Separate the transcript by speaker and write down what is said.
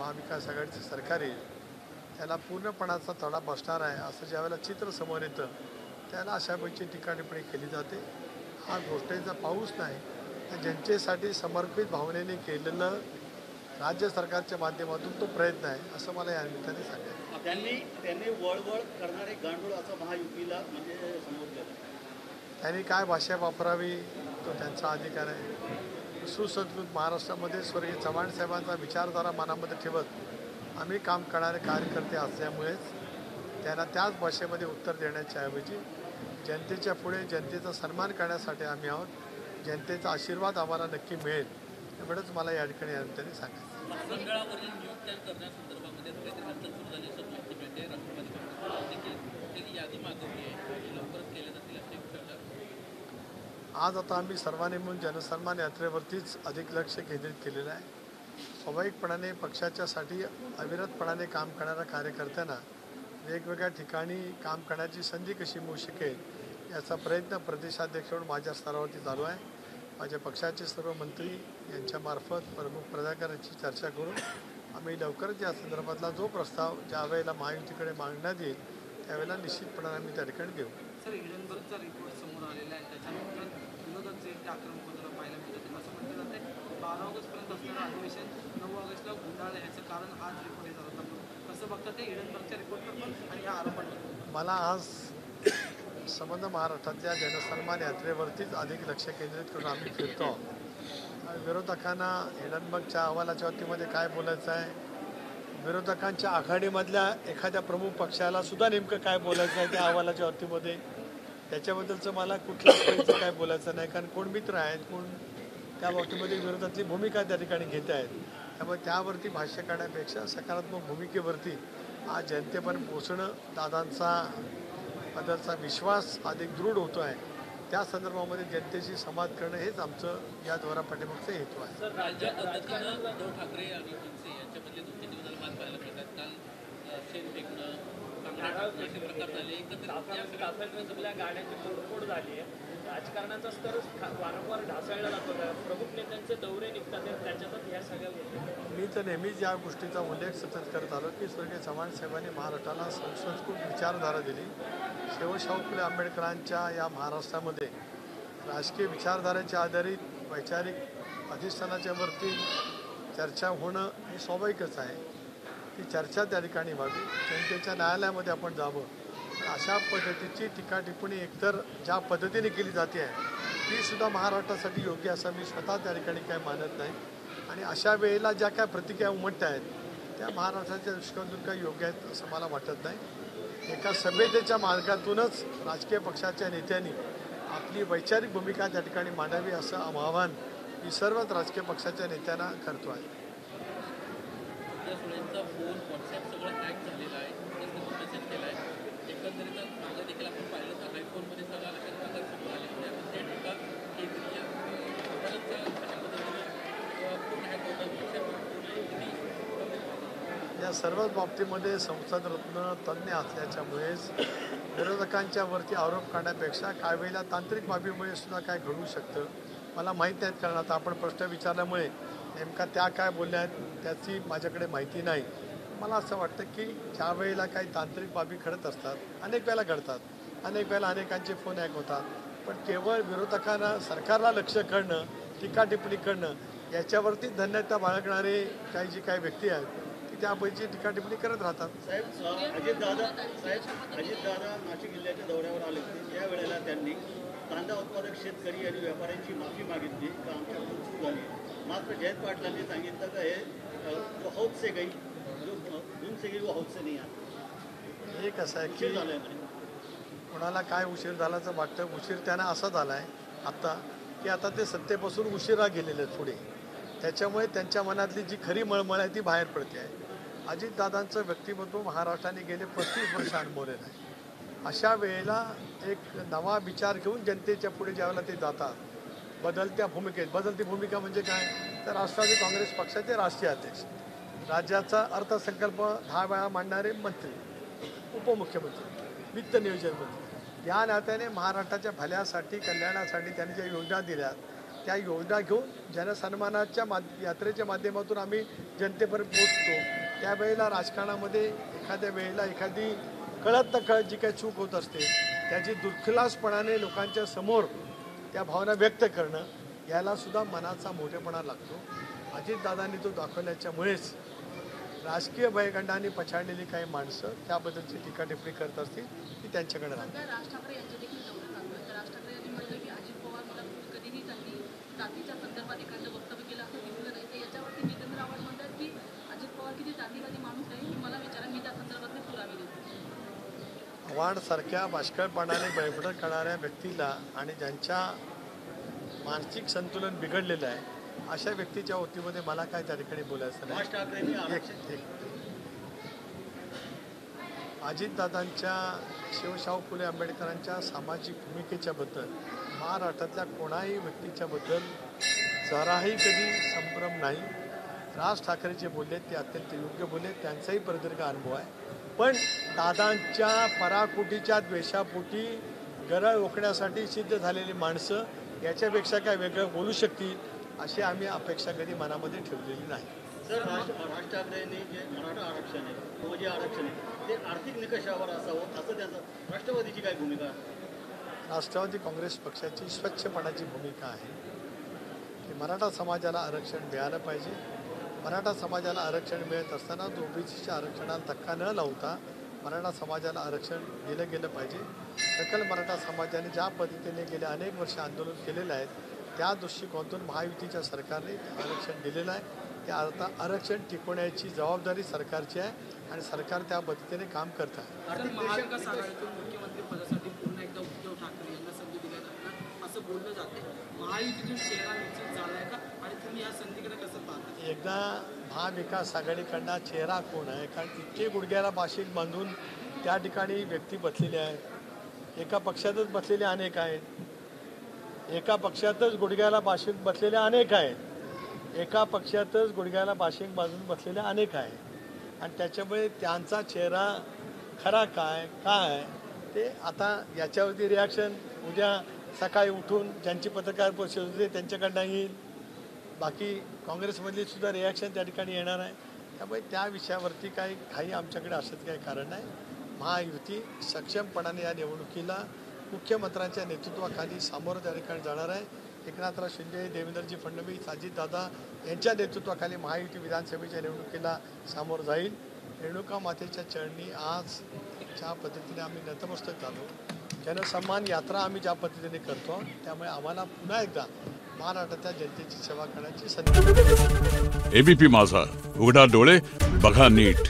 Speaker 1: महाविकास आघाडीचं सरकार येईल त्याला पूर्णपणाचा तडा बसणार आहे असं ज्यावेळेला चित्र समोर येतं त्याला अशा पैकी टीका टिप्पणी केली जाते। हा गोष्टीचा पाऊस नाही तर जनतेसाठी समर्पित भावनेने केलेलं राज्य सरकारच्या माध्यमातून तो प्रयत्न आहे असं मला या निमित्ताने सांगायचं।
Speaker 2: त्यांनी वळवळ करणारे गांडूळ असं महायुतीला म्हणजे संबोधलं।
Speaker 1: त्यांनी काय भाषा वापरावी तो त्यांचा अधिकार आहे। सुसंस्कृत महाराष्ट्रामध्ये स्वर्गीय चव्हाण साहेबांचा विचारधारा मनामध्ये ठेवत आम्ही काम करणारे कार्यकर्ते असल्यामुळेच त्यांना त्याच भाषेमध्ये उत्तर देण्याच्या ऐवजी जनतेच्या पुढे जनतेचा सन्मान करण्यासाठी आम्ही आहोत। जनतेचा आशीर्वाद आम्हाला नक्की मिळेल एवढंच मला या ठिकाणी या निमित्ताने सांगायचं। आज आता आम्ही सर्वांनी मिळून जनसन्मान यात्रेवरतीच अधिक लक्ष केंद्रित केलेलं आहे। स्वाभाविकपणाने पक्षाच्यासाठी अविरतपणाने काम करणाऱ्या कार्यकर्त्यांना वेगवेगळ्या ठिकाणी काम करण्याची संधी कशी मिळू शकेल याचा प्रयत्न प्रदेशाध्यक्ष म्हणून माझ्या स्तरावरती चालू आहे। माझ्या पक्षाचे सर्व मंत्री यांच्यामार्फत प्रमुख पदाधिकाऱ्यांची चर्चा करून आम्ही लवकरच या संदर्भातला जो प्रस्ताव ज्या वेळेला महायुतीकडे मागण्यात येईल त्यावेळेला निश्चितपणाने आम्ही त्या ठिकाणी देऊ।
Speaker 3: सर, हिडनबर्गचा रिपोर्ट समोर आलेला आहे त्याच्यानंतर विरोधकांचे एक आक्रमक पाहायला मिळतं। असं म्हटलं जाते 12 ऑगस्टपर्यंत असणारं अधिवेशन 9 ऑगस्टला गुंडाळलं याचं कारण हाच रिपोर्ट येत होता। कसं बघतात ते हिडनबर्गच्या रिपोर्टवर पण आणि या आरोपांवर?
Speaker 1: मला आज संबंध महाराष्ट्रातल्या जनसन्मान यात्रेवरतीच अधिक लक्ष केंद्रित करून आम्ही फिरतो। विरोधकांना हिडनबर्गच्या अहवालाच्या बाबतीमध्ये काय बोलायचं आहे, विरोधकांच्या आघाडीमधल्या एखाद्या प्रमुख पक्षाला सुद्धा नेमकं काय बोलायचं आहे त्या अहवालाच्या बाबतीमध्ये त्याच्याबद्दलचं मला कुठल्याच काय बोलायचं नाही। कारण कोण मित्र आहेत कोण त्या बाबतीमध्ये विरोधातली भूमिका त्या ठिकाणी घेत आहेत त्यामुळे त्यावरती भाष्य करण्यापेक्षा सकारात्मक भूमिकेवरती आज जनतेपर्यंत पोचणं दादांचा बद्दलचा विश्वास अधिक दृढ होतो आहे। त्या संदर्भामध्ये जनतेशी संवाद करणं हेच आमचं या दौरा पाठीमागचा हेतू आहे।
Speaker 4: सर, राज्यात उद्धव ठाकरे आणि मनसे यांच्यामधले 2-3 दिवसाला वाद पाहायला मिळतात। काल शेण फेकणं प्रकार झाले एकत्र गाड्यांची तोडफोड झाली आहे। राजकारणाचा स्तर वारंवार ढासळला जातो। प्रमुख नेत्यांचे दौरे निघतात त्याच्यातच या सगळ्या गोष्टी
Speaker 1: मी तर नेहमीच या गोष्टीचा उल्लेख सतत करत आलो की स्वर्गीय चव्हाण साहेबांनी महाराष्ट्राला सुसंस्कृत विचारधारा दिली। शाहू फुले आंबेडकरांच्या या महाराष्ट्रामध्ये राजकीय विचारधारेच्या आधारित वैचारिक अधिष्ठानाच्या वरती चर्चा होणं हे स्वाभाविकच आहे। ती चर्चा त्या ठिकाणी व्हावी, जनतेच्या न्यायालयामध्ये आपण जावं। अशा पद्धतीची टीका टिप्पणी एकतर ज्या पद्धतीने केली जाते आहे ती सुद्धा महाराष्ट्रासाठी योग्य असं मी स्वतः त्या ठिकाणी काही मानत नाही। आणि अशा वेळेला ज्या काय प्रतिक्रिया उमटत आहेत त्या महाराष्ट्राच्या दृष्टिकोनातून काही योग्य आहेत असं मला वाटत नाही। एका सभ्यतेच्या मार्गातूनच राजकीय पक्षाच्या नेत्यांनी आपली वैचारिक भूमिका त्या ठिकाणी मांडावी असं आवाहन मी सर्वच राजकीय पक्षाच्या नेत्यांना करतो आहे। या सर्वच बाबतीमध्ये संसद रत्न तज्ज्ञ असल्याच्यामुळेच विरोधकांच्या वरती आरोप करण्यापेक्षा काही वेळेला तांत्रिक बाबीमुळे सुद्धा काय घडू शकतं मला माहीत नाहीत। कारण आता आपण प्रश्न विचारल्यामुळे नेमका त्या काय बोलल्या आहेत त्याची माझ्याकडे माहिती नाही। मला असं वाटतं की ज्या वेळेला काही तांत्रिक बाबी घडत असतात, अनेक वेळेला घडतात, अनेक वेळेला अनेकांचे फोन हॅक होतात, पण केवळ विरोधकांना सरकारला लक्ष करणं टीका टिप्पणी करणं याच्यावरती धन्यता बाळगणारे काही जी काही व्यक्ती आहेत की त्यापैकी टीका टिप्पणी करत राहतात।
Speaker 2: साहेब अजितदादा नाशिक जिल्ह्याच्या दौऱ्यावर आले होते त्यावेळेला त्यांनी कांदा उत्पादक शेतकरी आणि व्यापाऱ्यांची माफी मागितली का आमच्याकडून चूक झाली। मात्र जयंत पाटलांनी सांगितलं का हे जो हौद से गई जो धूम से गई वो हौद से नाही आला।
Speaker 1: हे कसं आहे की कोणाला काय उशीर झाल्याचं वाटतं, उशीर त्यांना असा झाला आहे आत्ता की आता ते सत्तेपासून उशिरा गेलेले आहेत पुढे, त्याच्यामुळे त्यांच्या मनातली जी खरी मळमळ आहे ती बाहेर पडते आहे। अजितदादांचं व्यक्तिमत्व महाराष्ट्राने गेले 35 वर्ष अनुभवलेलं आहे। अशा वेळेला एक नवा विचार घेऊन जनतेच्या पुढे ज्यावेळेला ते जातात बदलत्या भूमिकेत, बदलती भूमिका म्हणजे काय तर राष्ट्रवादी काँग्रेस पक्षाचे राष्ट्रीय अध्यक्ष, राज्याचा अर्थसंकल्प 10 वेळा मांडणारे मंत्री, उपमुख्यमंत्री, वित्त नियोजन मंत्री, या नात्याने महाराष्ट्राच्या भल्यासाठी कल्याणासाठी त्यांनी ज्या योजना दिल्या त्या योजना घेऊन जनसन्मानाच्या यात्रेच्या माध्यमातून आम्ही जनतेपर्यंत पोहोचतो. त्यावेळेला राजकारणामध्ये एखाद्या वेळेला एखादी कळत न कळत जी काही चूक होत असते त्याची दुर्खलासपणाने लोकांच्या समोर त्या भावना व्यक्त करणं याला सुद्धा मनाचा मोठेपणा लागतो. अजितदादांनी तो दाखवल्याच्यामुळेच राजकीय भयगंडाने पछाडलेली काही माणसं त्याबद्दलची टीका टिप्पणी करत असतील ती त्यांच्याकडे राहते.
Speaker 5: राज ठाकरे यांचे देखील दौरे चालू आहेत. राज ठाकरे यांनी म्हटलं की अजित पवार मला कधीही त्यांनी जातीच्या संदर्भात एखादं वक्तव्य केलं असं दिसलं नाही. तर याच्यावरती जितेंद्र आव्हाड म्हणतात की अजित पवार किती जातीवादी माणूस आहे की मला विचारा, मी त्या संदर्भातले पुरावे देतो.
Speaker 1: आव्हाडसारख्या बाष्कळपणाने बळफट करणाऱ्या व्यक्तीला आणि ज्यांच्या मानसिक संतुलन बिघडलेलं आहे अशा व्यक्तीच्या वतीमध्ये मला काय त्या ठिकाणी बोलायचं
Speaker 2: राज
Speaker 1: नाही.
Speaker 2: ठाकरेंनी आरक्षण
Speaker 1: अजितदादांच्या शिवशाहू फुले आंबेडकरांच्या सामाजिक भूमिकेच्या बद्दल महाराष्ट्रातल्या कोणाही व्यक्तीच्या बद्दल जराही कधी संभ्रम नाही. राज ठाकरे जे बोलले ते अत्यंत योग्य बोलले, त्यांचाही प्रदीर्घ अनुभव आहे. पण दादांच्या पराकुटीच्या द्वेषापोटी गरळ ओकण्यासाठी सिद्ध झालेली माणसं याच्यापेक्षा काय वेगळं बोलू शकतील अशी आम्ही अपेक्षा कधी मनामध्ये ठेवलेली नाही.
Speaker 2: सर, राज ठाकरेंनी जे मराठा आरक्षण आहे किंवा जे आरक्षण आहे ते आर्थिक निकषावर असावं असं त्याचं राष्ट्रवादीची काय भूमिका आहे?
Speaker 1: राष्ट्रवादी काँग्रेस पक्षाची स्वच्छपणाची भूमिका आहे की मराठा समाजाला आरक्षण मिळालं पाहिजे. मराठा समाजाला आरक्षण मिळत असताना ओबीसीच्या आरक्षणाला धक्का न लावता मराठा समाजाला आरक्षण दिलं गेलं पाहिजे. सकल मराठा समाजाने ज्या पद्धतीने गेल्या अनेक वर्ष आंदोलन केलेलं आहे त्या दृष्टिकोनातून महायुतीच्या सरकारने आरक्षण दिलेलं आहे. ते आता आरक्षण टिकवण्याची जबाबदारी सरकारची आहे आणि सरकार त्या पद्धतीने काम करत आहे.
Speaker 3: तर महाविकास आघाडीतून मुख्यमंत्री पदासाठी पुन्हा एकदा उद्धव ठाकरे यांना संधी दिल्या जाणार असं बोललं जाते. महायुतीतून चेहरा निश्चित झाला आहे का आणि तुम्ही या संधीकडे कसं पाहता?
Speaker 1: एकदा महाविकास आघाडीकडनं चेहरा कोण आहे, कारण इतके गुडघ्याला बाशिंग बांधून त्या ठिकाणी व्यक्ती बसलेल्या आहेत. एका पक्षातच बसलेले अनेक आहेत. एका पक्षातच गुडघ्याला बाशिंग बसलेले अनेक आहेत. एका पक्षातच गुडघ्याला बाशिंग बांधून बसलेले अनेक आहेत आणि त्याच्यामुळे त्यांचा चेहरा खरा काय ते आता याच्यावरती रिॲक्शन उद्या सकाळी उठून ज्यांची पत्रकार परिषद होते त्यांच्याकडनं येईल. बाकी काँग्रेसमधली सुद्धा रिॲक्शन त्या ठिकाणी येणार आहे. त्यामुळे त्या विषयावरती काही आमच्याकडे असं काही कारण नाही. महायुती सक्षमपणाने या निवडणुकीला मुख्यमंत्र्यांच्या नेतृत्वाखाली सामोरं त्या ठिकाणी जाणार आहे. एकनाथराव शिंदे, देवेंद्रजी फडणवीस, अजितदादा यांच्या नेतृत्वाखाली महायुती विधानसभेच्या निवडणुकीला सामोरं जाईल. रेणुका मातेच्या चरणी आज ज्या पद्धतीने आम्ही नतमस्तक झालो, जनसन्मान यात्रा आम्ही ज्या पद्धतीने करतो, त्यामुळे आम्हाला पुन्हा एकदा महाराष्ट्राच्या जनतेची सेवा करण्याची संधी.
Speaker 6: एबीपी माझा, उघडा डोळे बघा नीट.